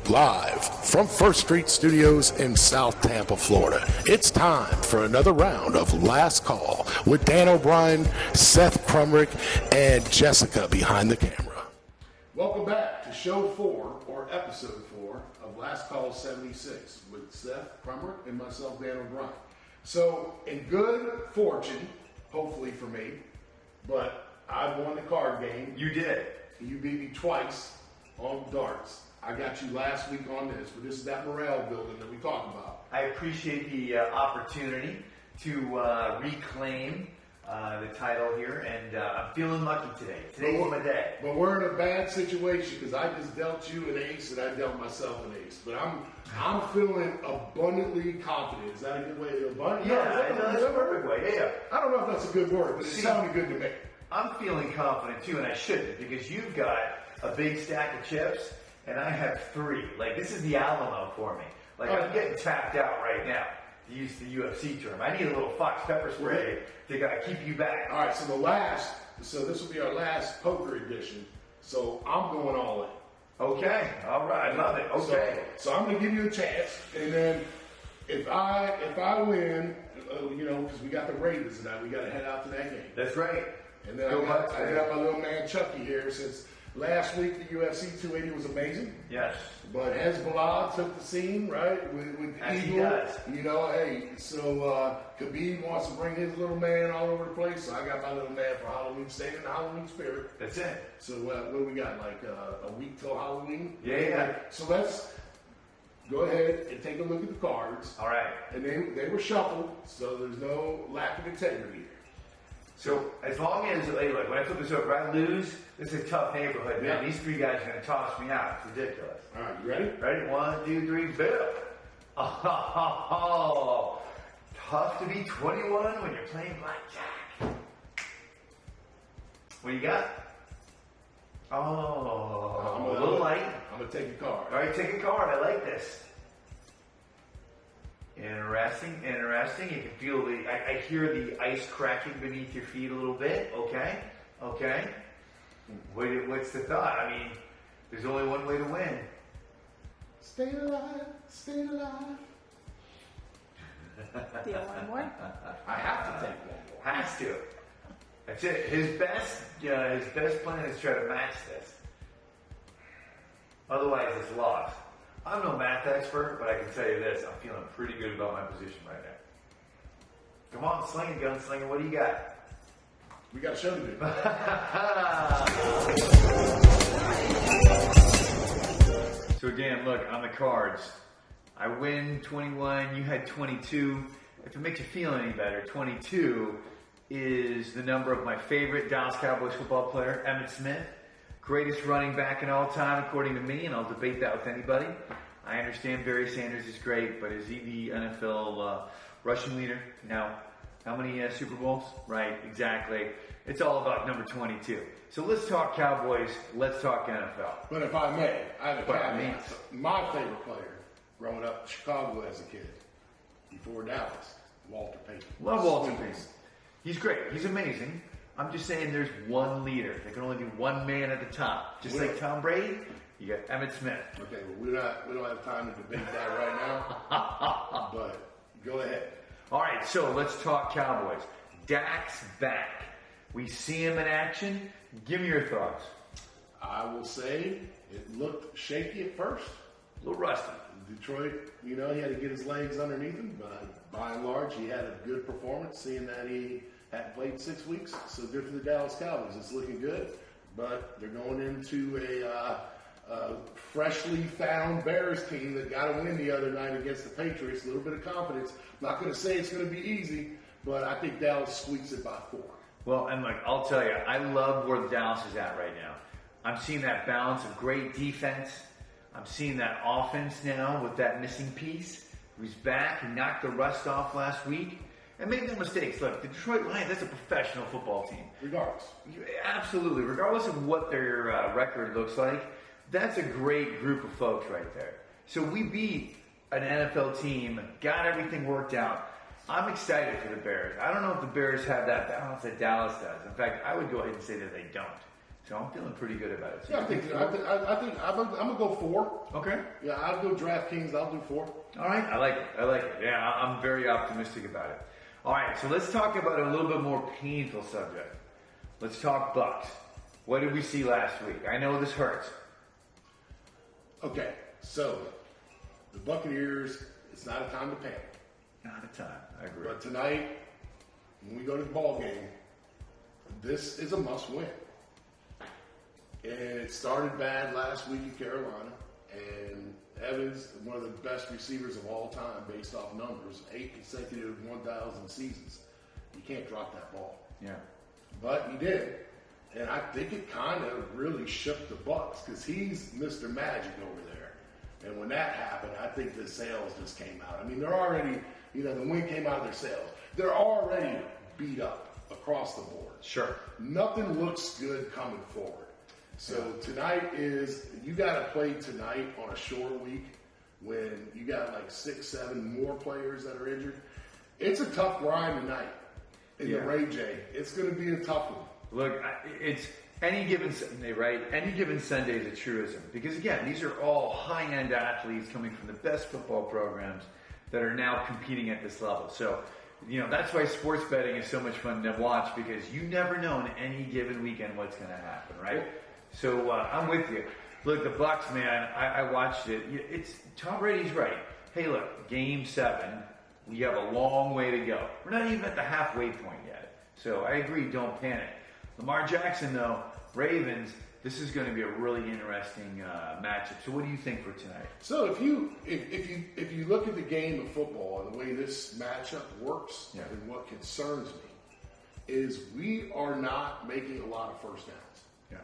Live from First Street Studios in South Tampa, Florida, it's time for another round of Last Call with Dan O'Brien, Seth Crumrick, and Jessica behind the camera. Welcome back to Show 4, or Episode 4, of Last Call 76 with Seth Crumrick and myself, Dan O'Brien. So, in good fortune, hopefully for me, but I won the card game. You did. You beat me twice on darts. I got you last week on this, but this is that morale building that we talked about. I appreciate the opportunity to reclaim the title here, and I'm feeling lucky today. Today's my day. But we're in a bad situation because I just dealt you an ace and I dealt myself an ace. But I'm feeling abundantly confident. Is that a good way to abundant? Yeah, that's a perfect way. Yeah. I don't know if that's a good word, but it sounded good to me. I'm feeling confident too, and I shouldn't, because you've got a big stack of chips. And I have 3. Like, this is the Alamo for me. Like, I'm getting tapped out right now, to use the UFC term. I need a little Fox pepper spray to keep you back. All right, so this will be our last poker edition. So I'm going all in. Okay, all right, I love it. Okay. So I'm going to give you a chance, and then if I win, because we got the Ravens tonight, we got to head out to that game. That's right. And then I got my little man Chucky here since. Last week, the UFC 280 was amazing. Yes. But Hezbollah took the scene, right? With As Eagle. he does. So Khabib wants to bring his little man all over the place. So I got my little man for Halloween, staying in the Halloween spirit. That's it. So what do we got? Like a week till Halloween? Yeah. So let's go ahead and take a look at the cards. All right. And they were shuffled, so there's no lack of integrity here. So as long as, look, when I flip this over, if I lose, this is a tough neighborhood, man. Yeah. These 3 guys are going to toss me out. It's ridiculous. All right, you ready? Ready? 1, 2, 3, Bill. Oh, tough to be 21 when you're playing blackjack. What do you got? Oh, I'm a little light. I'm going to take a card. All right, take a card. I like this. Interesting. You can feel I hear the ice cracking beneath your feet a little bit. Okay. What's the thought? I mean, there's only one way to win. Stay alive. Do you want more? I have to take one more. Has to. That's it. His best plan is to try to match this. Otherwise, it's lost. I'm no math expert, but I can tell you this. I'm feeling pretty good about my position right now. Come on, sling it, gunslinger. What do you got? We got a show to do. So, Dan, look, on the cards, I win 21. You had 22. If it makes you feel any better, 22 is the number of my favorite Dallas Cowboys football player, Emmitt Smith. Greatest running back in all time, according to me, and I'll debate that with anybody. I understand Barry Sanders is great, but is he the NFL rushing leader? No. How many Super Bowls? Right, exactly. It's all about number 22. So let's talk Cowboys. Let's talk NFL. But if I may, I have a caveat. My favorite player growing up in Chicago as a kid, before Dallas, Walter Payton. Love Walter Payton. He's great. He's amazing. I'm just saying there's one leader. There can only be one man at the top. Just like Tom Brady, you got Emmitt Smith. Okay, well, we don't have time to debate that right now. But go ahead. All right, so let's talk Cowboys. Dak's back. We see him in action. Give me your thoughts. I will say it looked shaky at first. A little rusty. Detroit, he had to get his legs underneath him, but by and large, he had a good performance, seeing that he hadn't played 6 weeks. So good for the Dallas Cowboys. It's looking good, but they're going into a freshly found Bears team that got a win the other night against the Patriots. A little bit of confidence. I'm not going to say it's going to be easy, but I think Dallas squeaks it by 4. Well, and look, I'll tell you, I love where Dallas is at right now. I'm seeing that balance of great defense. I'm seeing that offense now with that missing piece. He's back. He knocked the rust off last week. And make no mistakes. Look, the Detroit Lions, that's a professional football team. Regardless. Absolutely. Regardless of what their record looks like, that's a great group of folks right there. So we beat an NFL team, got everything worked out. I'm excited for the Bears. I don't know if the Bears have that balance that Dallas does. In fact, I would go ahead and say that they don't. So I'm feeling pretty good about it. So Yeah, I think I'm gonna go 4. Okay. Yeah, I'll go DraftKings. I'll do 4. All right. I like it. Yeah, I'm very optimistic about it. All right. So let's talk about a little bit more painful subject. Let's talk Bucks. What did we see last week? I know this hurts. Okay, so the Buccaneers. It's not a time to panic. Not a time. I agree. But tonight, when we go to the ball game, this is a must-win. And it started bad last week in Carolina, and Evans, one of the best receivers of all time based off numbers, 8 consecutive 1,000 seasons. You can't drop that ball. Yeah. But he did. And I think it kind of really shook the Bucs because he's Mr. Magic over there. And when that happened, I think the sales just came out. I mean, they're already, the wind came out of their sails. They're already beat up across the board. Sure. Nothing looks good coming forward. So tonight you got to play tonight on a short week when you got like 6, 7 more players that are injured. It's a tough grind tonight in the Ray J. It's going to be a tough one. Look, it's any given Sunday, right? Any given Sunday is a truism. Because again, these are all high-end athletes coming from the best football programs that are now competing at this level. So, that's why sports betting is so much fun to watch because you never know in any given weekend what's going to happen, right? So I'm with you. Look, the Bucks, man, I watched it. It's Tom Brady's right. Hey, look, Game 7, we have a long way to go. We're not even at the halfway point yet. So I agree, don't panic. Lamar Jackson, though, Ravens, this is going to be a really interesting matchup. So what do you think for tonight? So if you look at the game of football and the way this matchup works, and what concerns me is we are not making a lot of first downs. Yeah.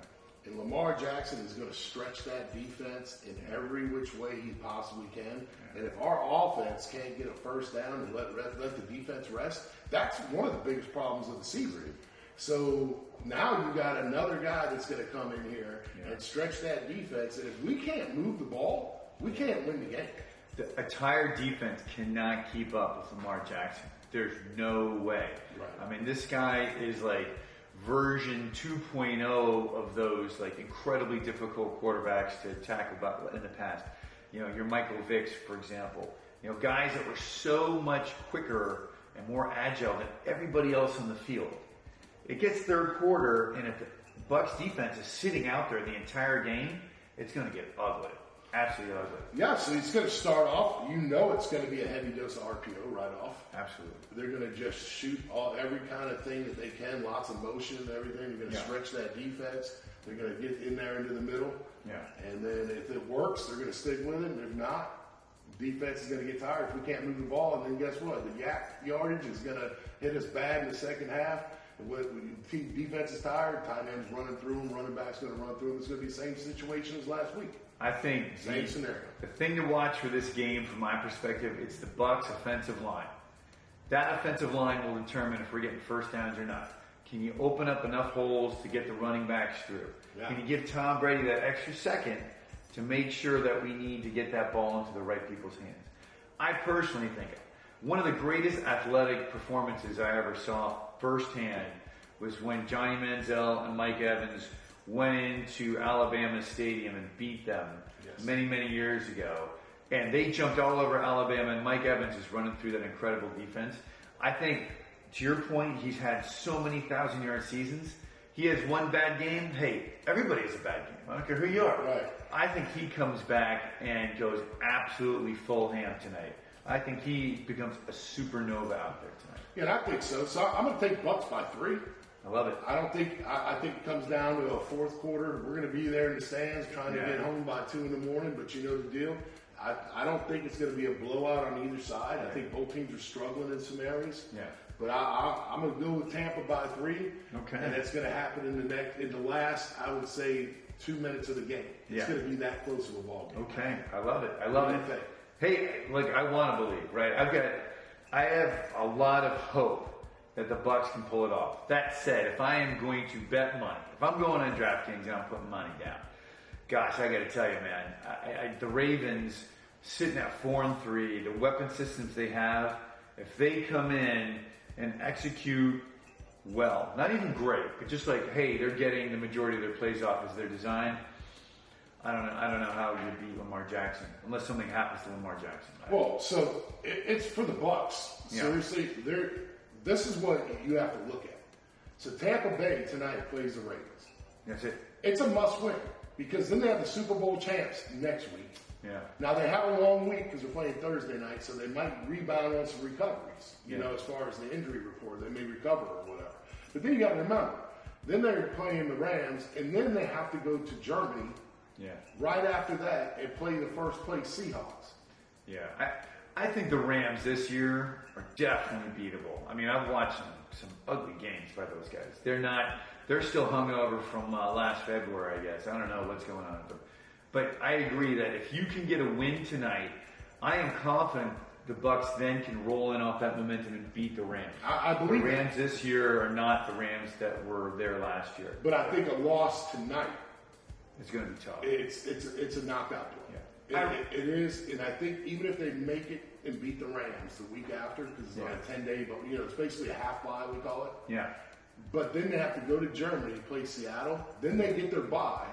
And Lamar Jackson is going to stretch that defense in every which way he possibly can. And if our offense can't get a first down and let the defense rest, that's one of the biggest problems of the season. So now you got another guy that's going to come in here and stretch that defense. And if we can't move the ball, we can't win the game. The entire defense cannot keep up with Lamar Jackson. There's no way. Right. I mean, this guy is like version 2.0 of those like incredibly difficult quarterbacks to tackle in the past. Your Michael Vicks, for example. Guys that were so much quicker and more agile than everybody else on the field. It gets third quarter, and if the Bucs defense is sitting out there the entire game, it's going to get ugly. Absolutely ugly. Yeah, so it's going to start off. It's going to be a heavy dose of RPO right off. Absolutely. They're going to just shoot every kind of thing that they can, lots of motion and everything. They're going to stretch that defense. They're going to get in there into the middle. Yeah. And then if it works, they're going to stick with it. And if not, defense is going to get tired if we can't move the ball. And then guess what? The yak yardage is going to hit us bad in the second half. When defense is tired, tight ends running through them, running back's going to run through them. It's going to be the same situation as last week. I think same scenario. The thing to watch for this game, from my perspective, it's the Bucs' offensive line. That offensive line will determine if we're getting first downs or not. Can you open up enough holes to get the running backs through? Yeah. Can you give Tom Brady that extra second to make sure that we need to get that ball into the right people's hands? I personally think one of the greatest athletic performances I ever saw firsthand was when Johnny Manziel and Mike Evans went into Alabama Stadium and beat them many, many years ago. And they jumped all over Alabama, and Mike Evans is running through that incredible defense. I think, to your point, he's had so many 1,000-yard seasons. He has one bad game. Hey, everybody has a bad game. I don't care who you are. Right. I think he comes back and goes absolutely full ham tonight. I think he becomes a supernova out there tonight. Yeah, and I think so. So I'm going to take Bucs by 3. I love it. I think it comes down to a fourth quarter. We're going to be there in the stands trying to get home by 2 in the morning, but you know the deal. I don't think it's going to be a blowout on either side. I think both teams are struggling in some areas. Yeah. But I'm going to go with Tampa by 3. Okay. And it's going to happen in the last, I would say, 2 minutes of the game. It's going to be that close of a ball game. Okay. I love it. I love What it. do you think? Hey, look, I want to believe, right? I have a lot of hope that the Bucs can pull it off. That said, if I am going to bet money, if I'm going on DraftKings and I'm putting money down, gosh, I got to tell you, man, the Ravens sitting at 4-3, the weapon systems they have, if they come in and execute well. Not even great, but just like, hey, they're getting the majority of their plays off as their design. I don't know how you beat Lamar Jackson unless something happens to Lamar Jackson. Well, so it's for the Bucs. Yeah. Seriously, this is what you have to look at. So Tampa Bay tonight plays the Ravens. That's it. It's a must-win because then they have the Super Bowl champs next week. Yeah. Now they have a long week because they're playing Thursday night, so they might rebound on some recoveries. You know, as far as the injury report, they may recover or whatever. But then you got to remember, then they're playing the Rams, and then they have to go to Germany. Yeah. Right after that, and play the first place Seahawks. Yeah. I think the Rams this year are definitely beatable. I mean, I've watched some ugly games by those guys. They're still hungover from last February, I guess. I don't know what's going on. But I agree that if you can get a win tonight, I am confident the Bucs then can roll in off that momentum and beat the Rams. I believe the Rams this year are not the Rams that were there last year. But I think a loss tonight, it's going to be tough. It's a knockout play. Yeah. It is, and I think even if they make it and beat the Rams the week after, because it's like a 10-day, but it's basically a half bye, we call it. Yeah. But then they have to go to Germany and play Seattle. Then they get their bye,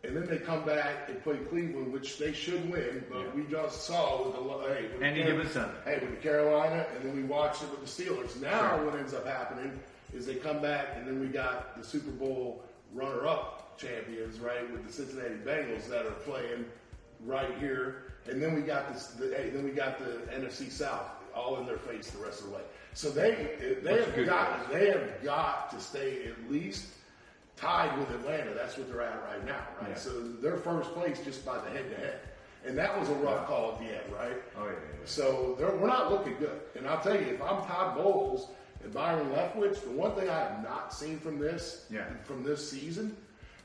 and then they come back and play Cleveland, which they should win. But we just saw with the Any given Sunday. Hey, with the Carolina, and then we watched it with the Steelers. Now what ends up happening is they come back, and then we got the Super Bowl runner-up champions, right, with the Cincinnati Bengals that are playing right here, and then we got the NFC South all in their face the rest of the way. So they have got to stay at least tied with Atlanta. That's what they're at right now, right? Yeah. So they're first place just by the head-to-head, and that was a rough call at the end, right? Oh yeah. So we're not looking good. And I'll tell you, if I'm Todd Bowles and Byron Leftwich, the one thing I have not seen from this season,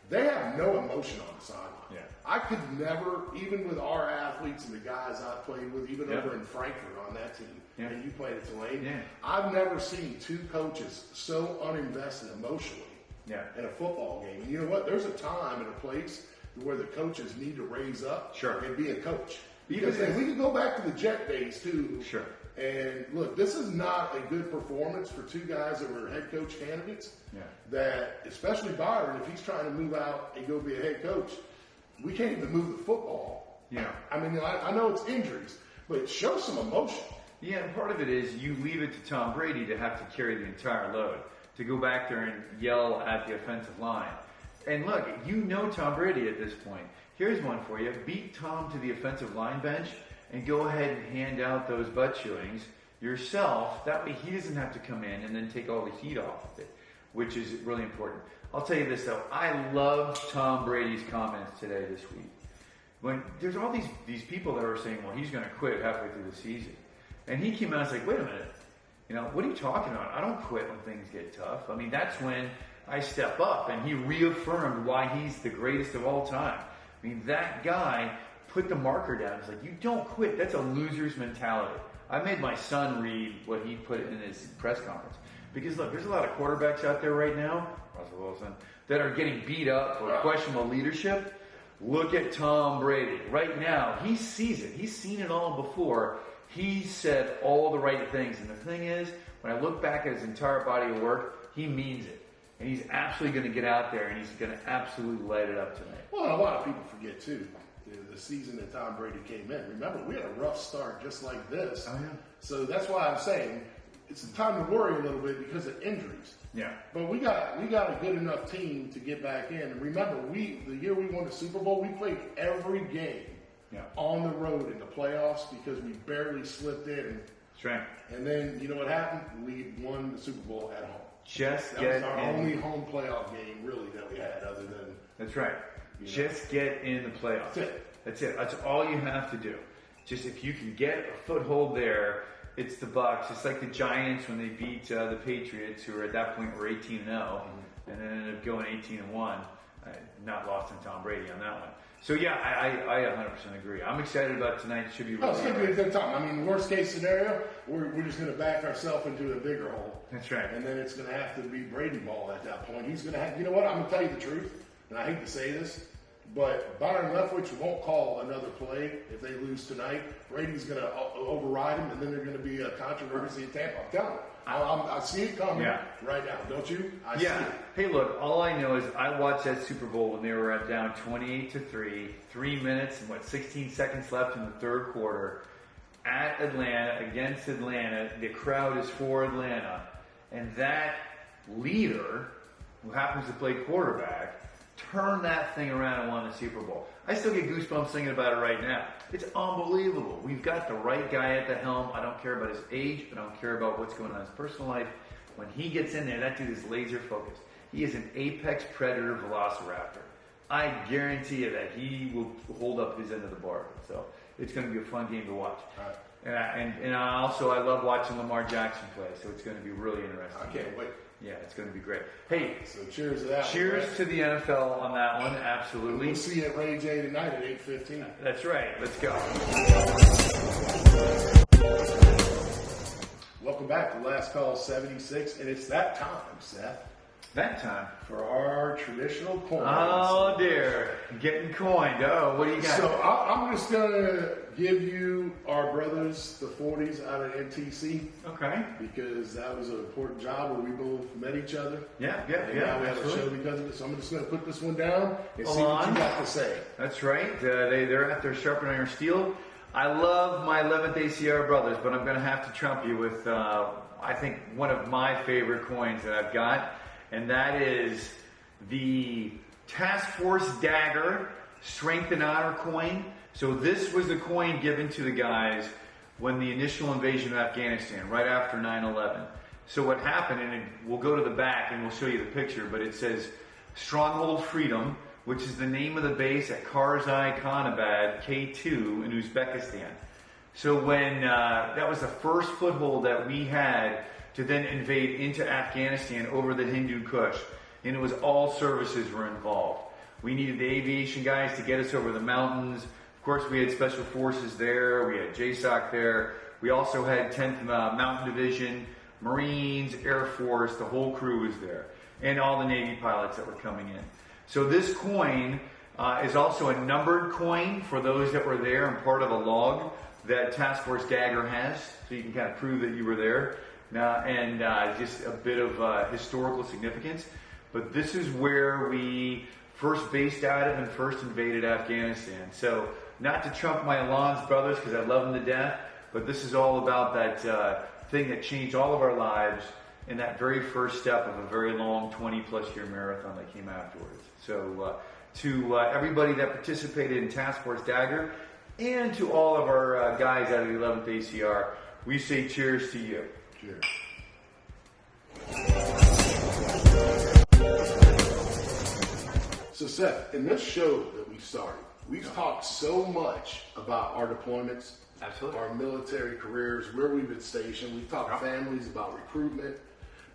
they have no emotion on the sideline. Yeah. I could never, even with our athletes and the guys I played with, even over in Frankfurt on that team, and you played at Tulane, I've never seen two coaches so uninvested emotionally in a football game. And you know what? There's a time and a place where the coaches need to raise up and be a coach. Because we can go back to the Jet days, too. Sure. And look, this is not a good performance for two guys that were head coach candidates. Yeah. That, especially Byron, if he's trying to move out and go be a head coach, we can't even move the football. Yeah. I mean, I know it's injuries, but show some emotion. Yeah, and part of it is you leave it to Tom Brady to have to carry the entire load, to go back there and yell at the offensive line. And look, you know Tom Brady at this point. Here's one for you. Beat Tom to the offensive line bench and go ahead and hand out those butt chewings yourself. That way he doesn't have to come in and then take all the heat off of it, which is really important. I'll tell you this, though. I loved Tom Brady's comments today this week. When there's all these people that are saying, well, he's going to quit halfway through the season. And he came out and was like, wait a minute. What are you talking about? I don't quit when things get tough. I mean, that's when I step up. And he reaffirmed why he's the greatest of all time. I mean, that guy put the marker down. He's like, you don't quit. That's a loser's mentality. I made my son read what he put in his press conference. Because, look, there's a lot of quarterbacks out there right now, Russell Wilson, that are getting beat up for questionable leadership. Look at Tom Brady. Right now, he sees it. He's seen it all before. He said all the right things. And the thing is, when I look back at his entire body of work, he means it. And he's absolutely going to get out there, and he's going to absolutely light it up tonight. Well, and a lot of people forget, too, the season that Tom Brady came in. Remember, we had a rough start just like this. Oh, yeah. So that's why I'm saying it's time to worry a little bit because of injuries. Yeah. But we got a good enough team to get back in. And remember, the year we won the Super Bowl, we played every game on the road in the playoffs because we barely slipped in. That's right. And then, you know what happened? We won the Super Bowl at home. That was our only home playoff game, really, that we had other than... That's right. Just get in the playoffs. That's it. That's all you have to do. Just if you can get a foothold there, it's the Bucs. It's like the Giants when they beat the Patriots, who were at that point were 18-0, and then ended up going 18-1. Not lost in Tom Brady on that one. So yeah, I 100% agree. I'm excited about tonight. It should be really it's going to be a good time. I mean, worst case scenario, we're just going to back ourselves into a bigger hole. That's right. And then it's going to have to be Brady ball at that point. He's going to have, you know what? I'm going to tell you the truth, and I hate to say this. But Byron Leftwich won't call another play if they lose tonight. Brady's going to override him, and then there's going to be a controversy in Tampa. I'm telling you. I see it coming right now, don't you? I see it. Hey, look, all I know is I watched that Super Bowl when they were down 28-3, 3 minutes and 16 seconds left in the third quarter at Atlanta, against Atlanta. The crowd is for Atlanta. And that leader, who happens to play quarterback, turned that thing around and won the Super Bowl. I still get goosebumps thinking about it right now. It's unbelievable. We've got the right guy at the helm. I don't care about his age. I don't care about what's going on in his personal life. When he gets in there, that dude is laser focused. He is an apex predator velociraptor. I guarantee you that he will hold up his end of the bargain. So it's going to be a fun game to watch. All right. And I love watching Lamar Jackson play. So it's going to be really interesting. I can't wait. Yeah, it's going to be great. Hey, so cheers to that. Cheers to the NFL on that one, absolutely. We'll see you at Ray J tonight at 8:15. That's right. Let's go. Welcome back to Last Call 76, and it's that time, Seth. That time. For our traditional coins. Oh, dear. Getting coined. Oh, what do you got? So I'm just going to give you our brothers, the 40s, out of NTC. Okay. Because that was an important job where we both met each other. Yeah. Now we have a show because of it. So I'm just going to put this one down and see what you got to say. That's right. They're out there sharpening iron steel. I love my 11th ACR brothers, but I'm going to have to trump you with, I think, one of my favorite coins that I've got. And that is the Task Force Dagger Strength and Honor coin. So this was the coin given to the guys when the initial invasion of Afghanistan, right after 9/11. So what happened, and we'll go to the back and we'll show you the picture, but it says Stronghold Freedom, which is the name of the base at Karzai Khanabad K2 in Uzbekistan. So when that was the first foothold that we had to then invade into Afghanistan over the Hindu Kush. And it was all services were involved. We needed the aviation guys to get us over the mountains. Of course, we had Special Forces there. We had JSOC there. We also had 10th Mountain Division, Marines, Air Force. The whole crew was there. And all the Navy pilots that were coming in. So this coin is also a numbered coin for those that were there and part of a log that Task Force Dagger has. So you can kind of prove that you were there. And just a bit of historical significance. But this is where we first based out of and first invaded Afghanistan. So not to trump my Alon's brothers because I love them to death, but this is all about that thing that changed all of our lives in that very first step of a very long 20-plus year marathon that came afterwards. So to everybody that participated in Task Force Dagger and to all of our guys out of the 11th ACR, we say cheers to you. Cheers. So Seth, in this show that we started, we've talked so much about our deployments, absolutely, our military careers, where we've been stationed. We've talked families about recruitment.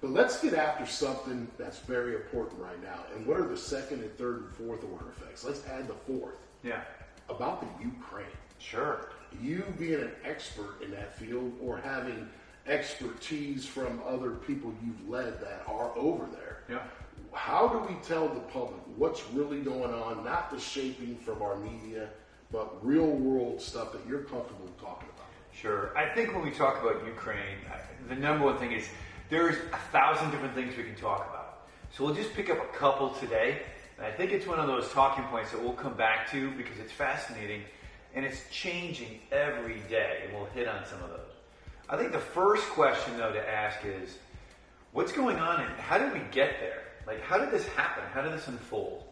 But let's get after something that's very important right now. And what are the second and third and fourth order effects? Let's add the fourth. Yeah. About the Ukraine. Sure. You being an expert in that field or having expertise from other people you've led that are over there. Yeah. How do we tell the public what's really going on, not the shaping from our media, but real world stuff that you're comfortable talking about? Sure. I think when we talk about Ukraine, the number one thing is there's 1,000 different things we can talk about. So we'll just pick up a couple today. And I think it's one of those talking points that we'll come back to because it's fascinating and it's changing every day. And we'll hit on some of those. I think the first question, though, to ask is, what's going on and how did we get there? Like, how did this happen? How did this unfold?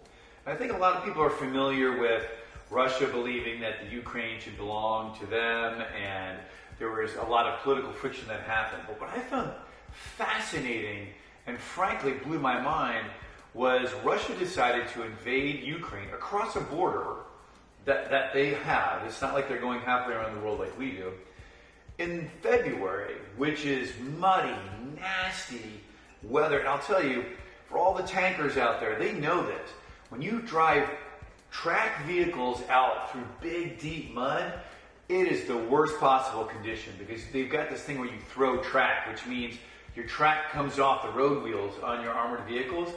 And I think a lot of people are familiar with Russia believing that the Ukraine should belong to them, and there was a lot of political friction that happened. But what I found fascinating and frankly blew my mind was Russia decided to invade Ukraine across a border that they have. It's not like they're going halfway around the world like we do. In February, which is muddy, nasty weather, and I'll tell you, for all the tankers out there, they know this. When you drive track vehicles out through big, deep mud, it is the worst possible condition because they've got this thing where you throw track, which means your track comes off the road wheels on your armored vehicles.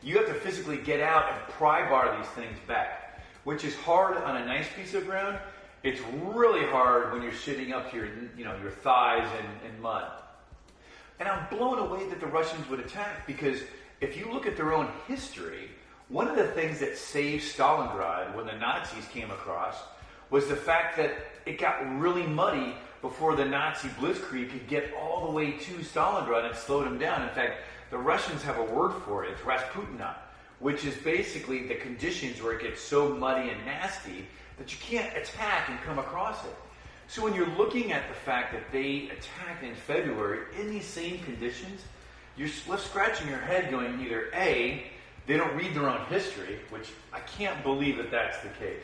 You have to physically get out and pry bar these things back. which is hard on a nice piece of ground. It's really hard when you're sitting up to your thighs in mud. And I'm blown away that the Russians would attack, because if you look at their own history, one of the things that saved Stalingrad when the Nazis came across was the fact that it got really muddy before the Nazi blitzkrieg could get all the way to Stalingrad and slow them down. In fact, the Russians have a word for it. It's Rasputina, which is basically the conditions where it gets so muddy and nasty that you can't attack and come across it. So when you're looking at the fact that they attacked in February in these same conditions, you're left scratching your head going either A, they don't read their own history, which I can't believe that that's the case,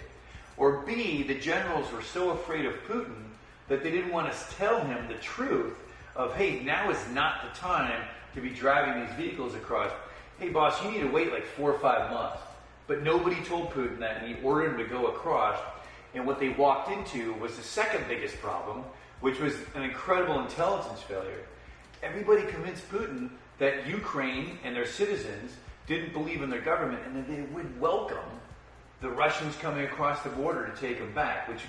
or B, the generals were so afraid of Putin that they didn't want to tell him the truth of, hey, now is not the time to be driving these vehicles across. Hey, boss, you need to wait like 4 or 5 months. But nobody told Putin that, and he ordered him to go across. And what they walked into was the second biggest problem, which was an incredible intelligence failure. Everybody convinced Putin that Ukraine and their citizens didn't believe in their government, and that they would welcome the Russians coming across the border to take them back, which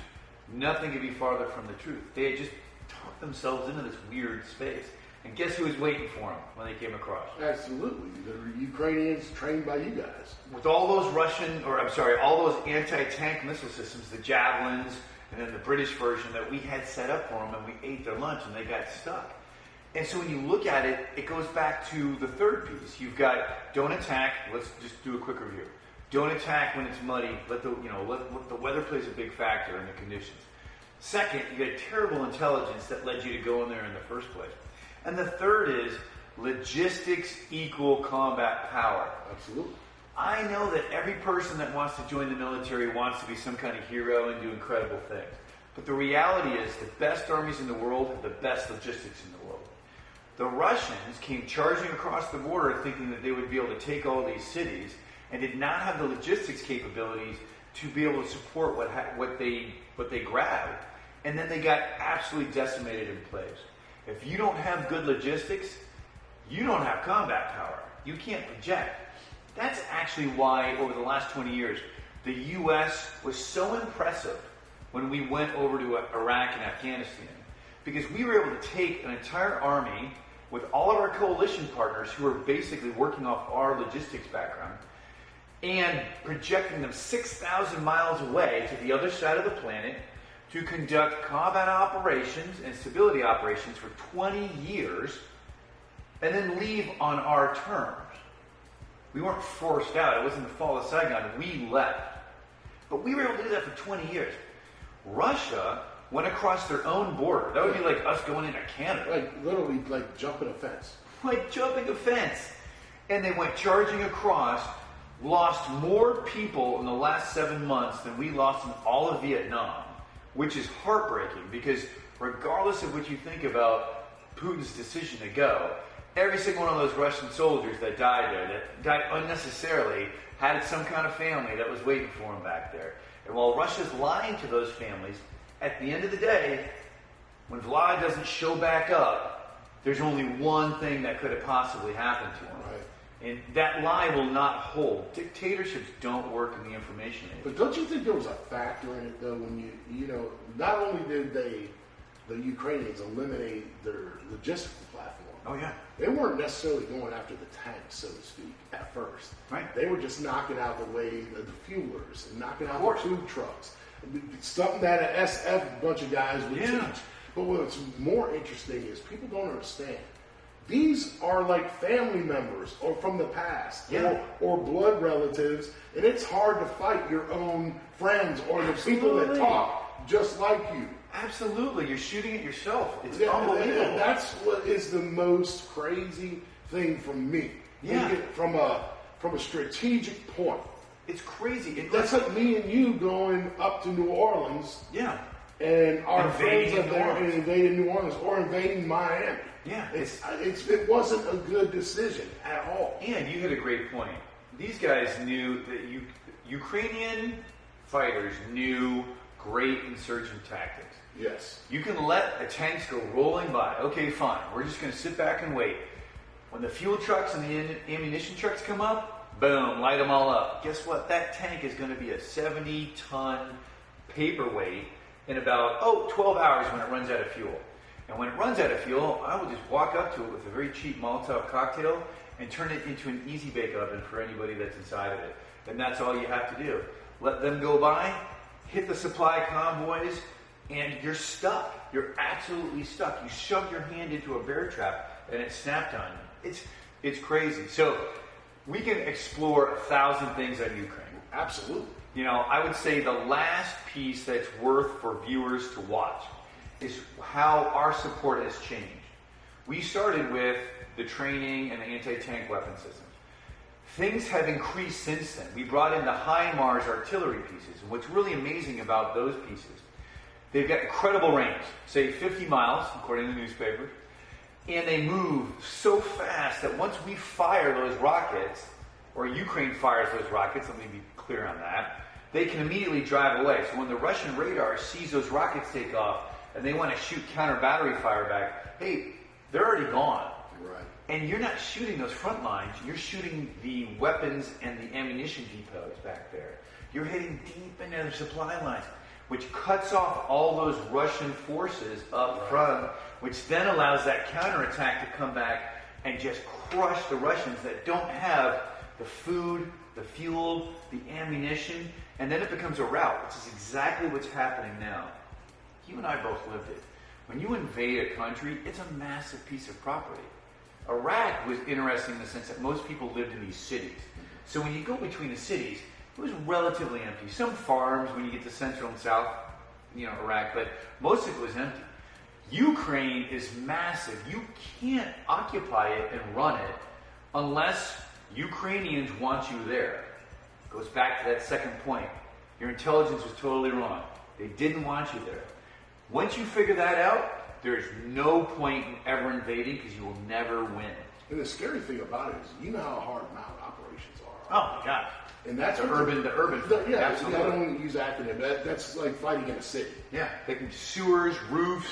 nothing could be farther from the truth. They had just talked themselves into this weird space. And guess who was waiting for them when they came across? Absolutely. The Ukrainians trained by you guys. With all those all those anti-tank missile systems, the Javelins, and then the British version that we had set up for them, and we ate their lunch and they got stuck. And so when you look at it, it goes back to the third piece. You've got don't attack. Let's just do a quick review. Don't attack when it's muddy. Let the weather plays a big factor in the conditions. Second, you got terrible intelligence that led you to go in there in the first place. And the third is logistics equal combat power. Absolutely. I know that every person that wants to join the military wants to be some kind of hero and do incredible things. But the reality is the best armies in the world have the best logistics in the world. The Russians came charging across the border thinking that they would be able to take all these cities and did not have the logistics capabilities to be able to support what they grabbed. And then they got absolutely decimated in place. If you don't have good logistics, you don't have combat power. You can't project. That's actually why, over the last 20 years, the U.S. was so impressive when we went over to Iraq and Afghanistan. Because we were able to take an entire army with all of our coalition partners who were basically working off our logistics background and projecting them 6,000 miles away to the other side of the planet to conduct combat operations and stability operations for 20 years and then leave on our terms. We weren't forced out. It wasn't the fall of Saigon. We left. But we were able to do that for 20 years. Russia went across their own border. That would be like us going into Canada. Literally like jumping a fence. Like jumping a fence. And they went charging across, lost more people in the last 7 months than we lost in all of Vietnam. Which is heartbreaking, because regardless of what you think about Putin's decision to go, every single one of those Russian soldiers that died there, that died unnecessarily, had some kind of family that was waiting for him back there. And while Russia's lying to those families, at the end of the day, when Vlad doesn't show back up, there's only one thing that could have possibly happened to him. Right. And that lie will not hold. Dictatorships don't work in the information age. But don't you think there was a factor in it, though, when not only did the Ukrainians eliminate their logistical platform. Oh, yeah. They weren't necessarily going after the tanks, so to speak, at first. Right. They were just knocking out the way the fuelers and knocking out the food trucks. Something that an SF bunch of guys would teach. But what's more interesting is people don't understand. These are like family members or from the past or blood relatives, and it's hard to fight your own friends or the people that talk just like you. Absolutely. You're shooting at yourself. It's unbelievable. That's what is the most crazy thing for me. Yeah. From a strategic point. It's crazy. That's like me and you going up to New Orleans. Yeah. And our invading friends up there and invading New Orleans or invading Miami. Yeah. It wasn't a good decision at all. And you hit a great point. These guys knew that Ukrainian fighters knew great insurgent tactics. Yes. You can let the tanks go rolling by. Okay, fine. We're just going to sit back and wait. When the fuel trucks and the ammunition trucks come up, boom, light them all up. Guess what? That tank is going to be a 70-ton paperweight in about 12 hours when it runs out of fuel. And when it runs out of fuel, I will just walk up to it with a very cheap Molotov cocktail and turn it into an easy bake oven for anybody that's inside of it. And that's all you have to do. Let them go by, hit the supply convoys, and you're stuck. You're absolutely stuck. You shoved your hand into a bear trap and it snapped on you. It's crazy. So we can explore 1,000 things on Ukraine. Absolutely. You know, I would say the last piece that's worth for viewers to watch is how our support has changed. We started with the training and the anti-tank weapon systems. Things have increased since then. We brought in the HIMARS artillery pieces, and what's really amazing about those pieces, they've got incredible range, say 50 miles, according to the newspaper, and they move so fast that once we fire those rockets, or Ukraine fires those rockets, let me be clear on that, they can immediately drive away. So when the Russian radar sees those rockets take off and they want to shoot counter battery fire back, hey, they're already gone. Right. And you're not shooting those front lines, you're shooting the weapons and the ammunition depots back there. You're hitting deep into the supply lines, which cuts off all those Russian forces up front, which then allows that counterattack to come back and just crush the Russians that don't have the food, the fuel, the ammunition, and then it becomes a rout, which is exactly what's happening now. You and I both lived it. When you invade a country, it's a massive piece of property. Iraq was interesting in the sense that most people lived in these cities. So when you go between the cities, it was relatively empty. Some farms when you get to central and south, Iraq, but most of it was empty. Ukraine is massive. You can't occupy it and run it unless Ukrainians want you there. Goes back to that second point. Your intelligence was totally wrong. They didn't want you there. Once you figure that out, there's no point in ever invading because you will never win. And the scary thing about it is, you know how hard mountain operations are. Oh my gosh. And that's the urban. Yeah, absolutely. I don't want to use acronym. That's like fighting in a city. Yeah, they can sewers, roofs,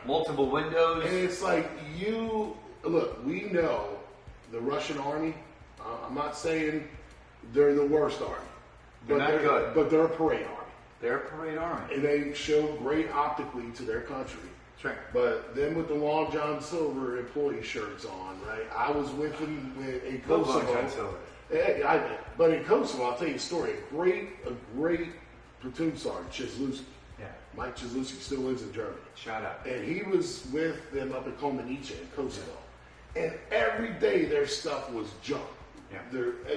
multiple windows. And it's like look, we know the Russian army. I'm not saying they're the worst army. They're not good. But they're a parade army. They're a parade army. And they show great optically to their country. That's right. But then with the Long John Silver employee shirts on, right? I was with them in Kosovo. Long John Silver. But in Kosovo, I'll tell you a story. A great platoon sergeant, Chizluski. Yeah. Mike Chizluski still lives in Germany. Shout out. And he was with them up in Komanice in Kosovo. And every day their stuff was junk. Yeah.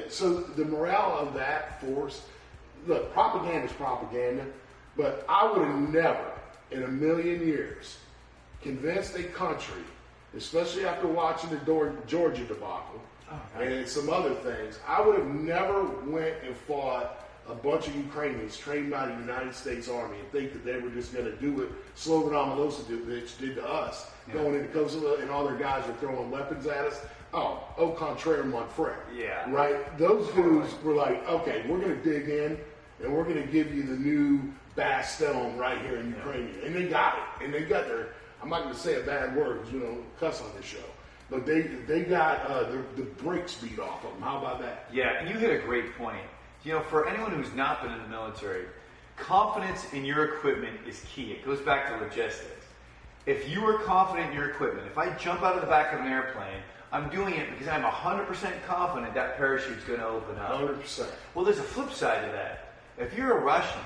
So the morale of that force, look, propaganda is propaganda, but I would have never in a million years convinced a country, especially after watching the Georgia debacle and some other things, I would have never went and fought a bunch of Ukrainians trained by the United States Army and think that they were just going to do what Slobodan Milosevic did to us, going into Kosovo and all their guys were throwing weapons at us. Au contraire, mon frere. Yeah. Right? Those dudes were like, okay, we're going to dig in and we're going to give you the new Bastion right here in Ukraine. And they got it. And they got their, I'm not going to say a bad word because we don't cuss on this show, but they got the brakes beat off of them. How about that? Yeah, and you hit a great point. For anyone who's not been in the military, confidence in your equipment is key. It goes back to logistics. If you are confident in your equipment, if I jump out of the back of an airplane, I'm doing it because I'm 100% confident that parachute's going to open up. 100%. Well, there's a flip side to that. If you're a Russian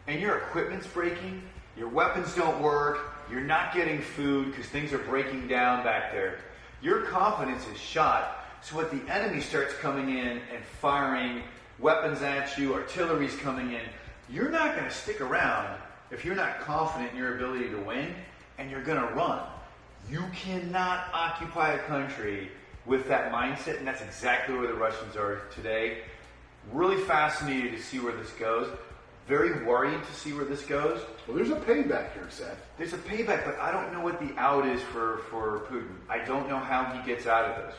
and your equipment's breaking, your weapons don't work, you're not getting food because things are breaking down back there, your confidence is shot. So what the enemy starts coming in and firing weapons at you, artillery's coming in, you're not going to stick around if you're not confident in your ability to win, and you're going to run. You cannot occupy a country with that mindset, and that's exactly where the Russians are today. Really fascinated to see where this goes. Very worried to see where this goes. Well, there's a payback here, Seth. There's a payback, but I don't know what the out is for Putin. I don't know how he gets out of this.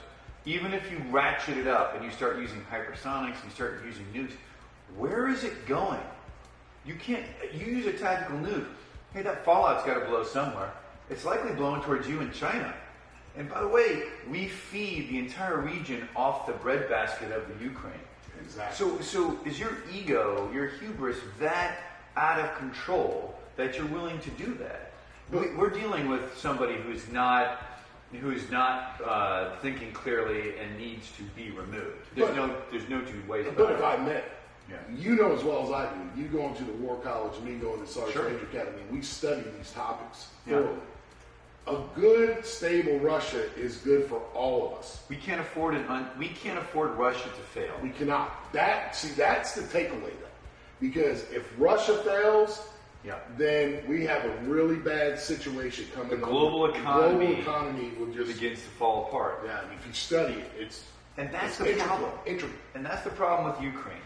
Even if you ratchet it up and you start using hypersonics, you start using nukes, where is it going? You use a tactical nuke. Hey, that fallout's got to blow somewhere. It's likely blowing towards you in China. And by the way, we feed the entire region off the breadbasket of the Ukraine. Exactly. So is your ego, your hubris, that out of control that you're willing to do that? We're dealing with somebody who's not thinking clearly and needs to be removed. There's no two ways about it. But if I may, you know as well as I do, you going to the War College, me going to Sergeant Major Academy, we study these topics thoroughly. A good, stable Russia is good for all of us. We can't afford Russia to fail. We cannot. That's the takeaway though. Because if Russia fails, then we have a really bad situation coming. The global economy will just begins to fall apart. Yeah, if you study it, that's the problem. And that's the problem with Ukraine,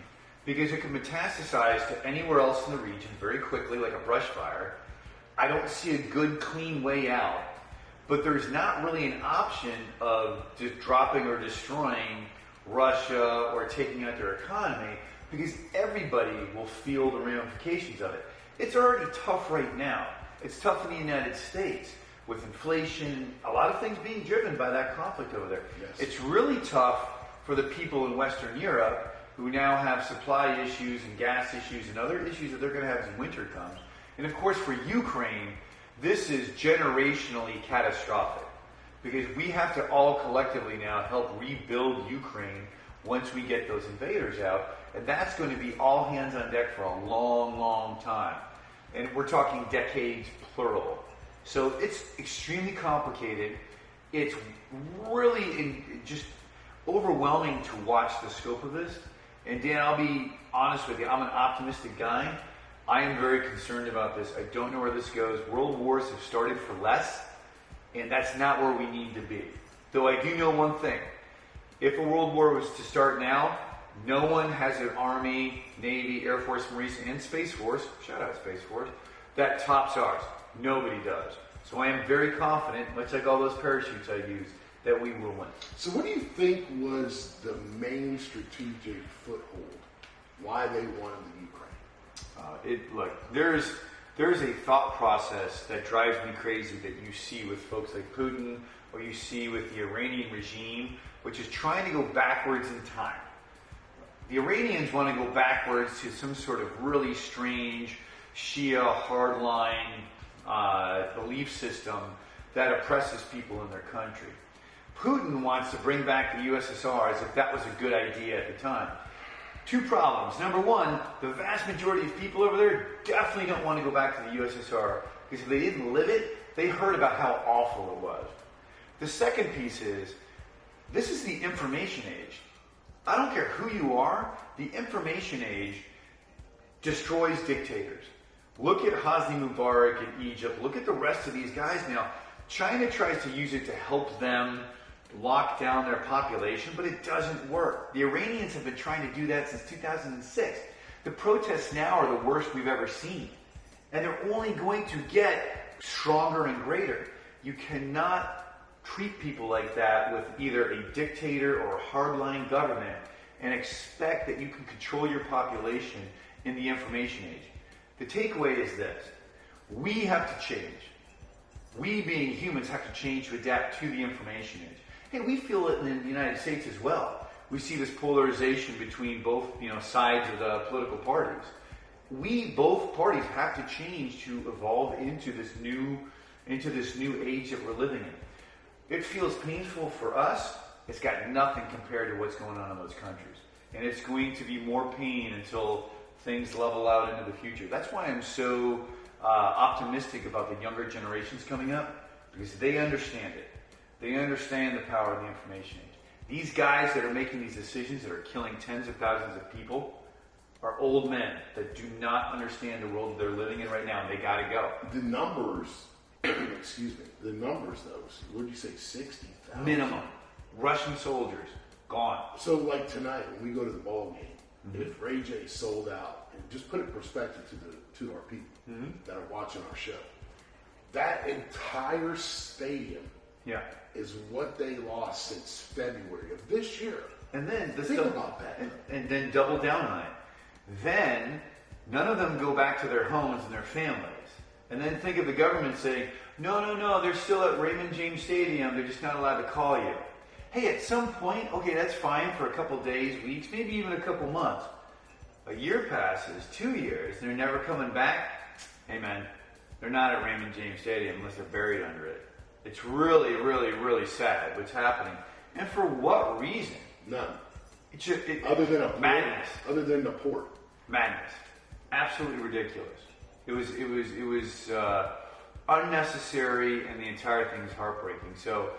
because it can metastasize to anywhere else in the region very quickly, like a brush fire. I don't see a good, clean way out. But there's not really an option of just dropping or destroying Russia or taking out their economy, because everybody will feel the ramifications of it. It's already tough right now. It's tough in the United States with inflation, a lot of things being driven by that conflict over there. Yes. It's really tough for the people in Western Europe who now have supply issues and gas issues and other issues that they're going to have as winter comes. And of course for Ukraine, this is generationally catastrophic, because we have to all collectively now help rebuild Ukraine once we get those invaders out. And that's going to be all hands on deck for a long, long time. And we're talking decades plural. So it's extremely complicated. It's really just overwhelming to watch the scope of this. And Dan, I'll be honest with you, I'm an optimistic guy. I am very concerned about this. I don't know where this goes. World wars have started for less, and that's not where we need to be. Though I do know one thing. If a world war was to start now, no one has an Army, Navy, Air Force, Marines, and Space Force, shout out Space Force, that tops ours. Nobody does. So I am very confident, much like all those parachutes I use, that we will win. So what do you think was the main strategic foothold? Why they wanted the Ukraine? There's a thought process that drives me crazy that you see with folks like Putin, or you see with the Iranian regime, which is trying to go backwards in time. The Iranians want to go backwards to some sort of really strange Shia hardline belief system that oppresses people in their country. Putin wants to bring back the USSR as if that was a good idea at the time. Two problems. Number one, the vast majority of people over there definitely don't want to go back to the USSR, because if they didn't live it, they heard about how awful it was. The second piece is, this is the information age. I don't care who you are, the information age destroys dictators. Look at Hosni Mubarak in Egypt. Look at the rest of these guys now. China tries to use it to help them lock down their population, but it doesn't work. The Iranians have been trying to do that since 2006. The protests now are the worst we've ever seen. And they're only going to get stronger and greater. You cannot treat people like that with either a dictator or a hardline government and expect that you can control your population in the information age. The takeaway is this: we have to change. We being humans have to change to adapt to the information age. Hey, we feel it in the United States as well. We see this polarization between both sides of the political parties. Both parties have to change to evolve into this new age that we're living in. It feels painful for us. It's got nothing compared to what's going on in those countries. And it's going to be more pain until things level out into the future. That's why I'm so optimistic about the younger generations coming up, because they understand it. They understand the power of the information age. These guys that are making these decisions that are killing tens of thousands of people are old men that do not understand the world they're living in right now, and they gotta go. The numbers, excuse me, the numbers though, what did you say, 60,000? Minimum. Russian soldiers, gone. So like tonight, when we go to the ball game, if Ray J sold out, and just put it in perspective to our people that are watching our show, that entire stadium is what they lost since February of this year. And then think about that. And then double down on it. Then none of them go back to their homes and their families. And then think of the government saying, no, they're still at Raymond James Stadium, they're just not allowed to call you. Hey, at some point, okay, that's fine for a couple days, weeks, maybe even a couple months. A year passes, 2 years, and they're never coming back. Hey, man, they're not at Raymond James Stadium unless they're buried under it. It's really, really, really sad what's happening. And for what reason? None. Other than a madness. Other than the port. Madness. Absolutely ridiculous. It was unnecessary, and the entire thing is heartbreaking. So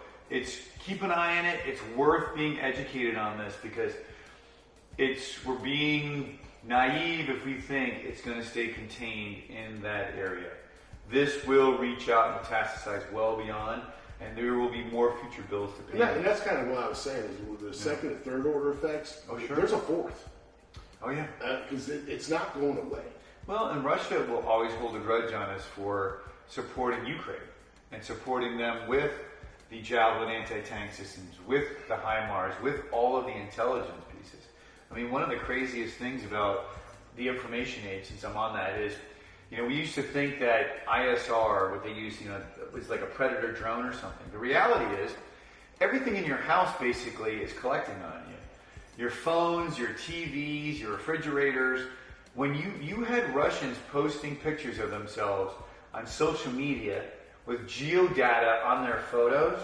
keep an eye on it. It's worth being educated on this because we're being naive if we think it's going to stay contained in that area. This will reach out and metastasize well beyond, and there will be more future bills to pay. And that's kind of what I was saying, is with the second and third order effects, sure. There's a fourth. Oh, yeah. Because it's not going away. Well, and Russia will always hold a grudge on us for supporting Ukraine and supporting them with the Javelin anti-tank systems, with the HIMARS, with all of the intelligence pieces. I mean, one of the craziest things about the information age, since I'm on that, is, we used to think that ISR, what they used, was like a predator drone or something. The reality is, everything in your house basically is collecting on you. Your phones, your TVs, your refrigerators. When you had Russians posting pictures of themselves on social media with geodata on their photos,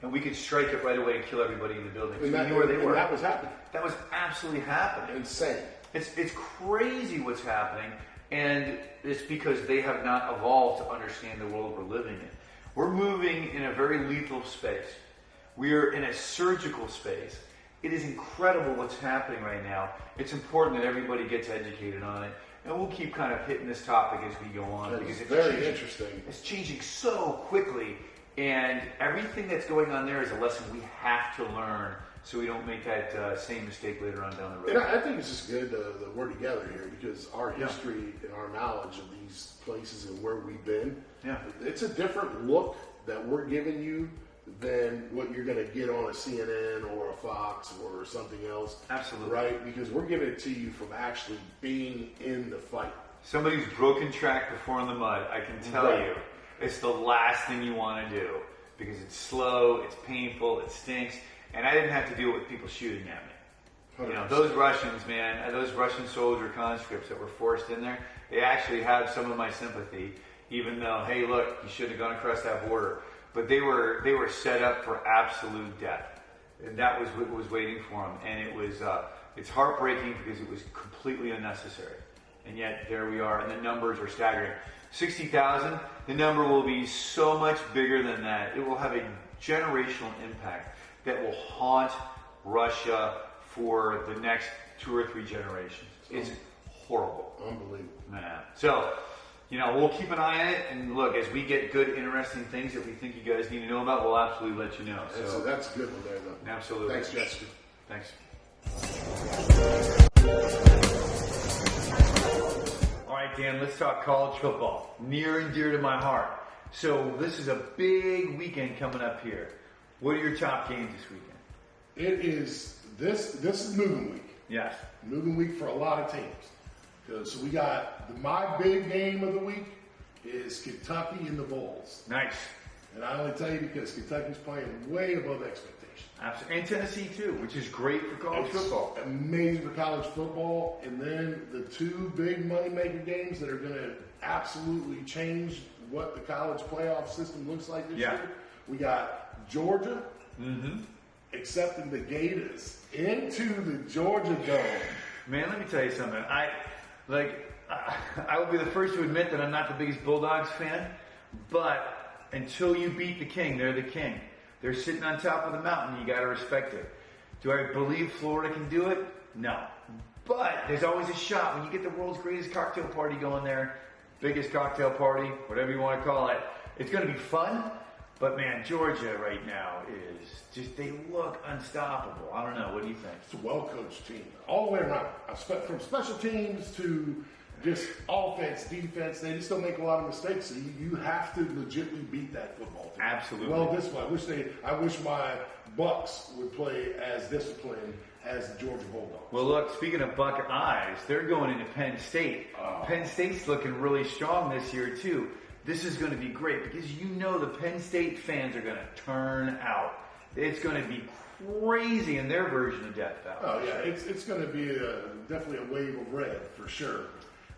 and we could strike it right away and kill everybody in the building. So we knew where they were. That was happening. That was absolutely happening. Insane. It's crazy what's happening, and it's because they have not evolved to understand the world we're living in. We're moving in a very lethal space. We're in a surgical space. It is incredible what's happening right now. It's important that everybody gets educated on it, and we'll keep kind of hitting this topic as we go on. That's because it's very interesting. It's changing so quickly, and everything that's going on there is a lesson we have to learn so we don't make that same mistake later on down the road. And I think it's just good that we're together here, because our history and our knowledge of these places and where we've been, it's a different look that we're giving you than what you're going to get on a CNN or a Fox or something else. Absolutely. Right? Because we're giving it to you from actually being in the fight. Somebody who's broken track before in the mud, I can tell you, it's the last thing you want to do, because it's slow, it's painful, it stinks, and I didn't have to deal with people shooting at me. 100%. Those Russians, man, those Russian soldier conscripts that were forced in there, they actually have some of my sympathy, even though, hey, look, you shouldn't have gone across that border. But they were set up for absolute death, and that was what was waiting for them. And it's heartbreaking because it was completely unnecessary. And yet there we are, and the numbers are staggering. 60,000. The number will be so much bigger than that. It will have a generational impact that will haunt Russia for the next 2 or 3 generations. It's horrible. Unbelievable. Yeah. So, we'll keep an eye on it, and look, as we get good, interesting things that we think you guys need to know about, we'll absolutely let you know. So that's a good one there, though. Absolutely. Thanks, Jessica. Thanks. All right, Dan, let's talk college football. Near and dear to my heart. So this is a big weekend coming up here. What are your top games this weekend? It is, this is moving week. Yes. Moving week for a lot of teams. So we got my big game of the week is Kentucky and the Bulls. Nice. And I only tell you because Kentucky's playing way above expectations. Absolutely. And Tennessee too, which is great for college football. Amazing for college football. And then the 2 big moneymaker games that are going to absolutely change what the college playoff system looks like this year. We got Georgia accepting the Gators into the Georgia Dome. Man, let me tell you something. I will be the first to admit that I'm not the biggest Bulldogs fan, but until you beat the king, they're the king. They're sitting on top of the mountain. You got to respect it. Do I believe Florida can do it? No. But there's always a shot when you get the world's greatest cocktail party going there, biggest cocktail party, whatever you want to call it. It's going to be fun. But man, Georgia right now is just, they look unstoppable. I don't know. What do you think? It's a well-coached team. All the way around. From special teams to just offense, defense, they just don't make a lot of mistakes. So you have to legitimately beat that football team. Absolutely. Well, this way, I wish my Bucks would play as disciplined as the Georgia Bulldogs. Well, look, speaking of Buckeyes, they're going into Penn State. Penn State's looking really strong this year, too. This is going to be great because the Penn State fans are going to turn out. It's going to be crazy in their version of Death Valley. Oh yeah, it's going to be definitely a wave of red for sure.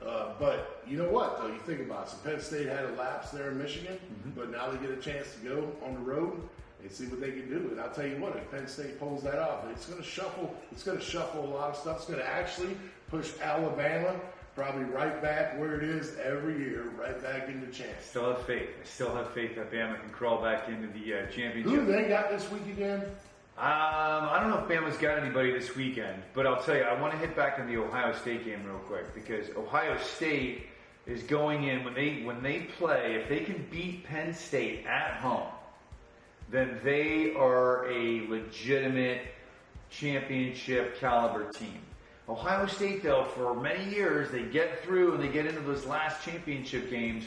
But you know what, though? You think about it. So Penn State had a lapse there in Michigan, but now they get a chance to go on the road and see what they can do. And I'll tell you what, if Penn State pulls that off, it's going to shuffle. It's going to shuffle a lot of stuff. It's going to actually push Alabama probably right back where it is every year, right back into chance. Still have faith. I still have faith that Bama can crawl back into the championship. Who they got this week again? I don't know if Bama's got anybody this weekend, but I'll tell you, I want to hit back on the Ohio State game real quick because Ohio State is going in when they play. If they can beat Penn State at home, then they are a legitimate championship caliber team. Ohio State, though, for many years, they get through and they get into those last championship games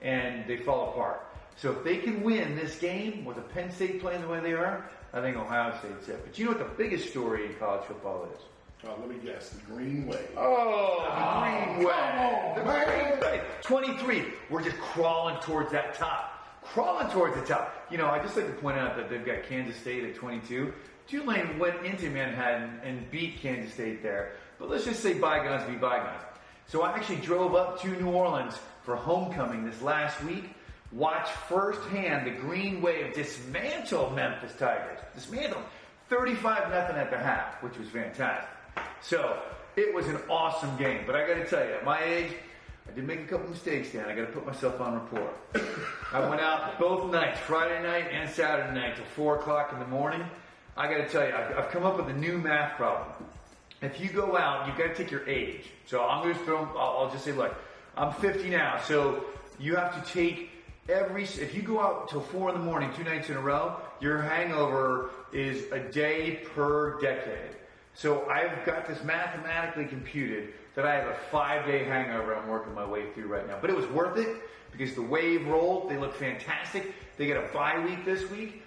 and they fall apart. So if they can win this game with a Penn State playing the way they are, I think Ohio State's it. But you know what the biggest story in college football is? Oh, let me guess. The Green Wave. Oh, the Green Wave. The Green Wave. 23. We're just crawling towards that top. Crawling towards the top. You know, I just like to point out that they've got Kansas State at 22. Tulane went into Manhattan and beat Kansas State there. But let's just say bygones be bygones. So I actually drove up to New Orleans for homecoming this last week. Watched firsthand the Green Wave dismantle Memphis Tigers. Dismantle them. 35-0 at the half, which was fantastic. So it was an awesome game. But I got to tell you, at my age, I did make a couple mistakes, Dan. I got to put myself on report. I went out both nights, Friday night and Saturday night, till 4 o'clock in the morning. I got to tell you, I've come up with a new math problem. If you go out, you've got to take your age. So I'm going to I'll just say, look, I'm 50 now, so you have to take if you go out till 4 in the morning, 2 nights in a row, your hangover is a day per decade. So I've got this mathematically computed that I have a 5-day hangover I'm working my way through right now. But it was worth it because the Wave rolled. They look fantastic. They get a bye week this week.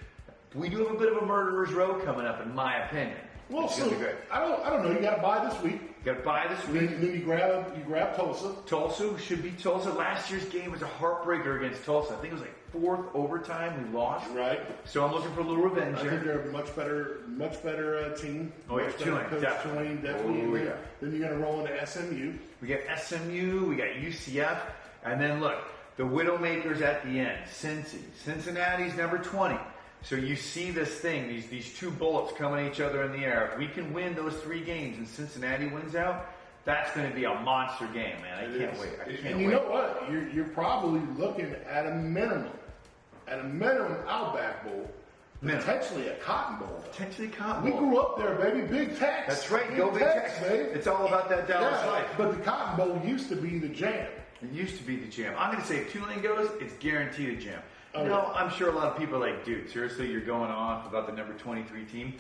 We do have a bit of a murderer's row coming up, in my opinion. Well, so I don't know. You got to buy this week. Got to buy this week. Then you grab Tulsa. Tulsa should be Tulsa. Last year's game was a heartbreaker against Tulsa. I think it was like 4th overtime. We lost. Right. So I'm looking for a little revenge. I think they're a much better team. Oh yeah, Tulane definitely. Oh, yeah. Then you're going to roll into SMU. We got SMU. We got UCF, and then look, the Widowmakers at the end. Cincy. Cincinnati's number 20. So you see this thing, these two bullets coming at each other in the air. If we can win those 3 games and Cincinnati wins out, that's going to be a monster game, man. I can't wait. And you know what? You're probably looking at a minimum Outback Bowl, potentially a Cotton Bowl. Potentially Cotton Bowl. We grew up there, baby. Big Tex. That's right. Go Big Tex, baby. It's all about that Dallas life. But the Cotton Bowl used to be the jam. It used to be the jam. I'm going to say if Tulane goes, it's guaranteed a jam. Oh, no, yeah. I'm sure a lot of people are like, dude, seriously, you're going off about the number 23 team?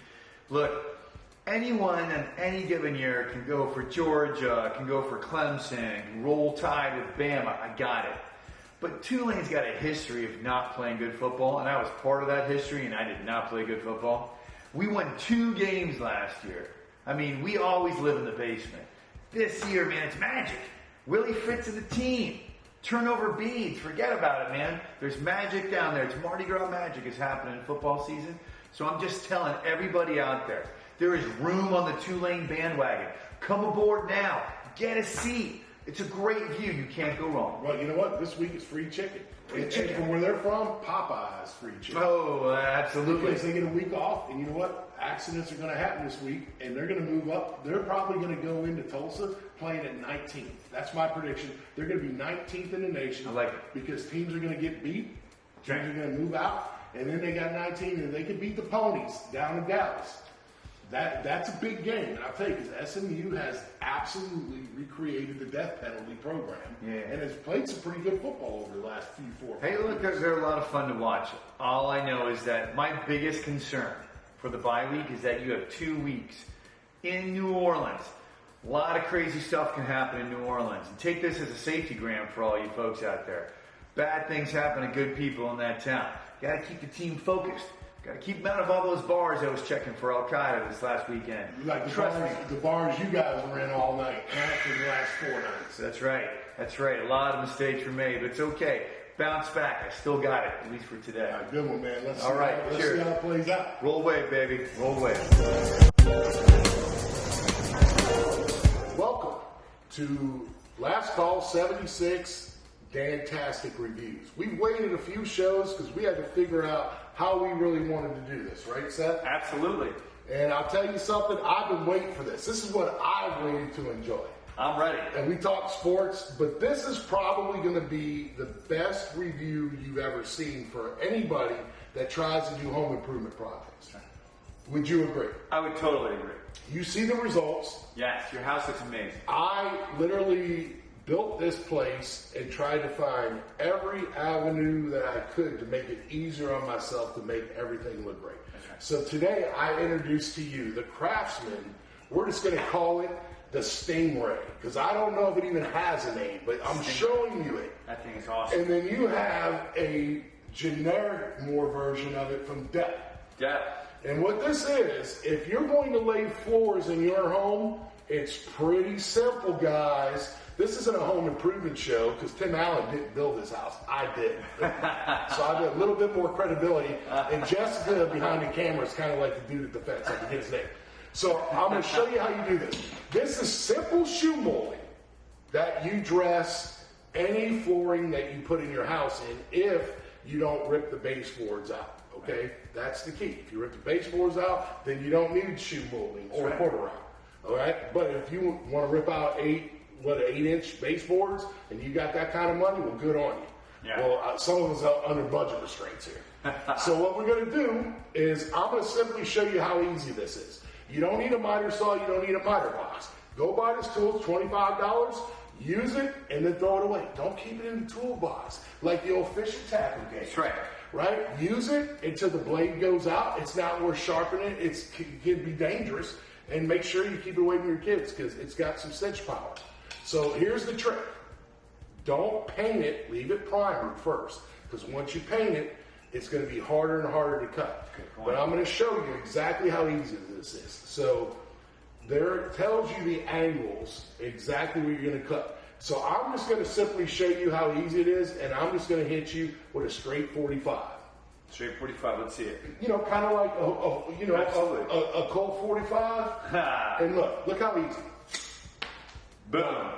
Look, anyone in any given year can go for Georgia, can go for Clemson, can roll tide with Bama. I got it. But Tulane's got a history of not playing good football, and I was part of that history, and I did not play good football. We won 2 games last year. I mean, we always live in the basement. This year, man, it's magic. Willie Fritz and the team. Turnover beads. Forget about it, man. There's magic down there. It's Mardi Gras magic is happening in football season. So I'm just telling everybody out there, there is room on the Tulane bandwagon. Come aboard now. Get a seat. It's a great view. You can't go wrong. Well, you know what? This week it's free chicken. And from where they're from, Popeye's free chicken. Oh, absolutely. Because they get a week off, and you know what? Accidents are going to happen this week, and they're going to move up. They're probably going to go into Tulsa playing at 19th. That's my prediction. They're going to be 19th in the nation. I like it. Because teams are going to get beat. Teams are going to move out, and then they got 19, and they can beat the Ponies down in Dallas. That's a big game, and I'll tell you, because SMU has absolutely recreated the death penalty program, and has played some pretty good football over the last few 4 Hey, look, they're a lot of fun to watch. All I know is that my biggest concern for the bye week is that you have 2 weeks in New Orleans. A lot of crazy stuff can happen in New Orleans. And take this as a safety gram for all you folks out there. Bad things happen to good people in that town. You got to keep the team focused. Got to keep them out of all those bars I was checking for Al-Qaeda this last weekend. Like the bars you guys were in all night, for the last 4 nights. That's right. That's right. A lot of mistakes were made, but it's okay. bounce back. I still got it, at least for today. All right, good one, man. Let's see cheers. how it plays out. Roll away, baby. Roll away. Welcome to Last Call 76 Dantastic Reviews. We've waited a few shows because we had to figure out how we really wanted to do this, right, Seth? Absolutely. And I'll tell you something, I've been waiting for this. This is what I've waited to enjoy. I'm ready. And we talk sports, but this is probably going to be the best review you've ever seen for anybody that tries to do home improvement projects. Would you agree? I would totally agree. You see the results. Yes, your house looks amazing. I literally built this place and tried to find every avenue that I could to make it easier on myself to make everything look great. Right. So today I introduce to you the Craftsman. We're just going to call it the Stingray, because I don't know if it even has a name, but I'm showing you it. That thing is awesome. And then you have a generic more version of it from Depth. Depth. And what this is, if you're going to lay floors in your home, it's pretty simple, guys. This isn't a home improvement show because Tim Allen didn't build this house. I did. So I got a little bit more credibility. And Jessica behind the camera is kind of like the dude at the fence. I can get his name. So I'm going to show you how you do this. This is simple shoe molding that you dress any flooring that you put in your house in if you don't rip the baseboards out. Okay? That's the key. If you rip the baseboards out, then you don't need shoe molding or quarter round. All right? But if you want to rip out 8-inch baseboards and you got that kind of money, well, good on you. Yeah. Well, some of us are under budget restraints here. So what we're going to do is I'm going to simply show you how easy this is. You don't need a miter saw. You don't need a miter box. Go buy this tool. It's $25. Use it and then throw it away. Don't keep it in the toolbox like the old fishing tackle game. That's right. Right? Use it until the blade goes out. It's not worth sharpening it. It can be dangerous. And make sure you keep it away from your kids because it's got some cinch power. So here's the trick. Don't paint it. Leave it primered first. Because once you paint it, it's going to be harder and harder to cut. But I'm going to show you exactly how easy this is. So there it tells you the angles, exactly where you're going to cut. So I'm just going to simply show you how easy it is, and I'm just going to hit you with a straight 45. Straight 45, let's see it. You know, kind of like a Colt 45. And look how easy. Boom.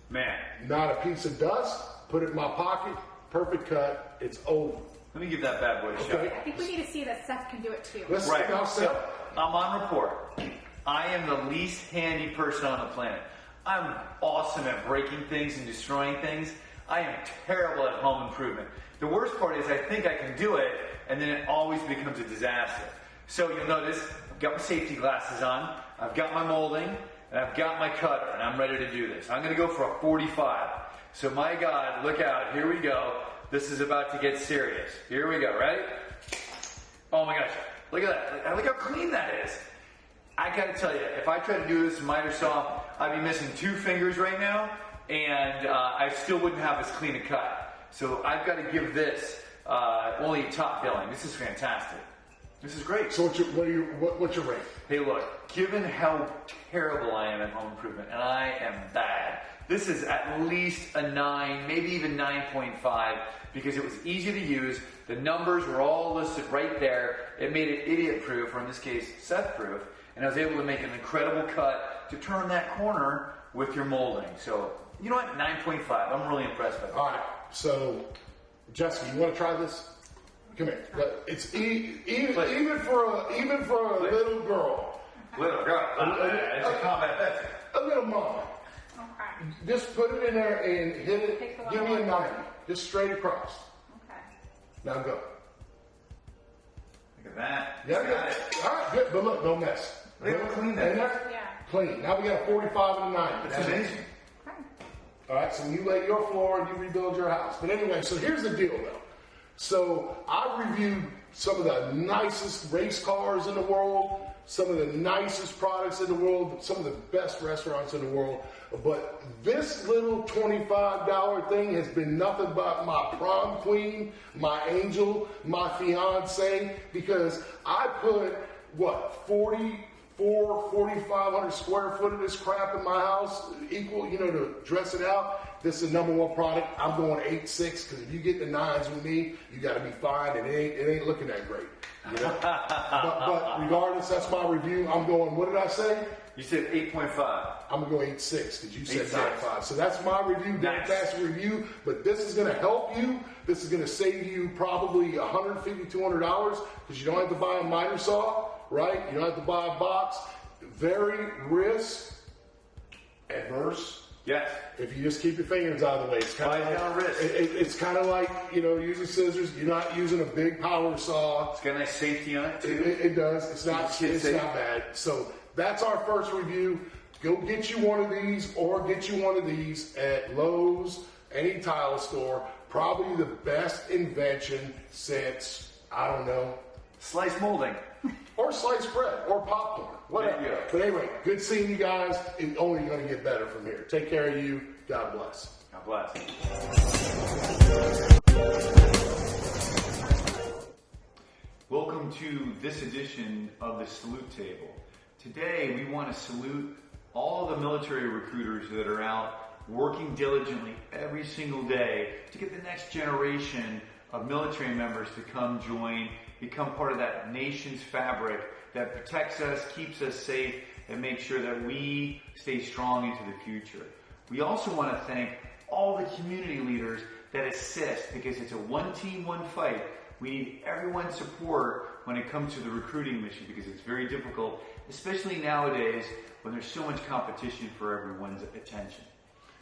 Man. Not a piece of dust. Put it in my pocket. Perfect cut. It's over. Let me give that bad boy a shot. I think we need to see that Seth can do it too. Let's Right. now, So, I'm on report. I am the least handy person on the planet. I'm awesome at breaking things and destroying things. I am terrible at home improvement. The worst part is I think I can do it, and then it always becomes a disaster. So you'll notice I've got my safety glasses on, I've got my molding, and I've got my cutter, and I'm ready to do this. I'm going to go for a 45. So my God, look out. Here we go. This is about to get serious. Here we go. Ready? Oh my gosh. Look at that. Look how clean that is. I gotta tell you, if I tried to do this with miter saw, I'd be missing 2 fingers right now, and I still wouldn't have as clean a cut. So I've got to give this only top billing. This is fantastic. This is great. So what's your rate? Hey, look, given how terrible I am at home improvement, and I am bad, this is at least a 9, maybe even 9.5, because it was easy to use. The numbers were all listed right there. It made it idiot-proof, or in this case, Seth-proof, and I was able to make an incredible cut to turn that corner with your molding. So, you know what? 9.5. I'm really impressed by that. All right. So, Jessica, you want to try this? Come here. It's even for a little girl. Little girl. It's a combat veteran. A little mama. Okay. Just put it in there and hit it. Take the Give me a one. 90. Just straight across. Okay. Now go. Look at that. Yeah, Got it. All right, good. But look, no mess. Look how clean that In is. there? Yeah. Clean. Now we got a 45 and a 90. That's amazing. Okay. All right, so you lay your floor and you rebuild your house. But anyway, so here's the deal, though. So I reviewed some of the nicest race cars in the world, some of the nicest products in the world, some of the best restaurants in the world. But this little $25 thing has been nothing but my prom queen, my angel, my fiance, because I put, 4,500 square foot of this crap in my house, equal, to dress it out. This is the #1 product. I'm going 8.6 because if you get the 9s with me, you got to be fine, and it ain't looking that great. You know? but regardless, that's my review. I'm going. What did I say? You said 8.5. I'm gonna go 8.6 because you said 9.5. So that's my review. Nice. That's a review. But this is gonna help you. This is gonna save you probably $150, $200 because you don't have to buy a miter saw, right? You don't have to buy a box. Very risk adverse. Yes. If you just keep your fingers out of the way, it's kind of like, it's kind of like, using scissors. You're not using a big power saw. It's got a nice safety on it too. It does. It's not bad. So that's our first review. Go get you one of these or get you one of these at Lowe's, any tile store. Probably the best invention since, I don't know. Slice molding. Or sliced bread, or popcorn, whatever. But anyway, good seeing you guys. It's only going to get better from here. Take care of you. God bless. God bless. Welcome to this edition of the Salute Table. Today we want to salute all the military recruiters that are out working diligently every single day to get the next generation of military members to come join, become part of that nation's fabric that protects us, keeps us safe, and makes sure that we stay strong into the future. We also want to thank all the community leaders that assist because it's a one team, one fight. We need everyone's support when it comes to the recruiting mission because it's very difficult, especially nowadays when there's so much competition for everyone's attention.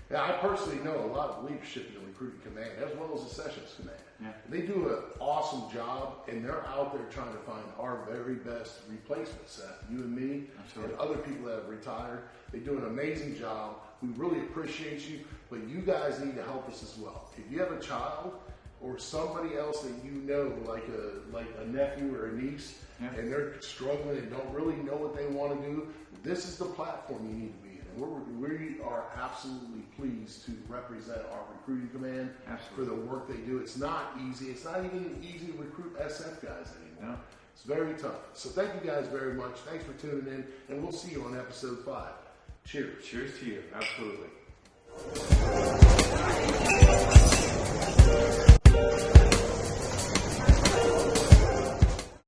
Now, I personally know a lot of leadership in the recruiting command as well as the sessions command. Yeah. They do an awesome job, and they're out there trying to find our very best replacements, Seth. You and me, Absolutely. and other people that have retired. They do an amazing job. We really appreciate you, but you guys need to help us as well. If you have a child or somebody else that you know, like a nephew or a niece, and they're struggling and don't really know what they want to do, this is the platform you need to be in. And we are absolutely pleased to represent our recruiting command for the work they do. It's not easy. It's not even easy to recruit SF guys anymore. No. It's very tough. So thank you guys very much. Thanks for tuning in, and we'll see you on episode 5. Cheers. Cheers to you. Absolutely.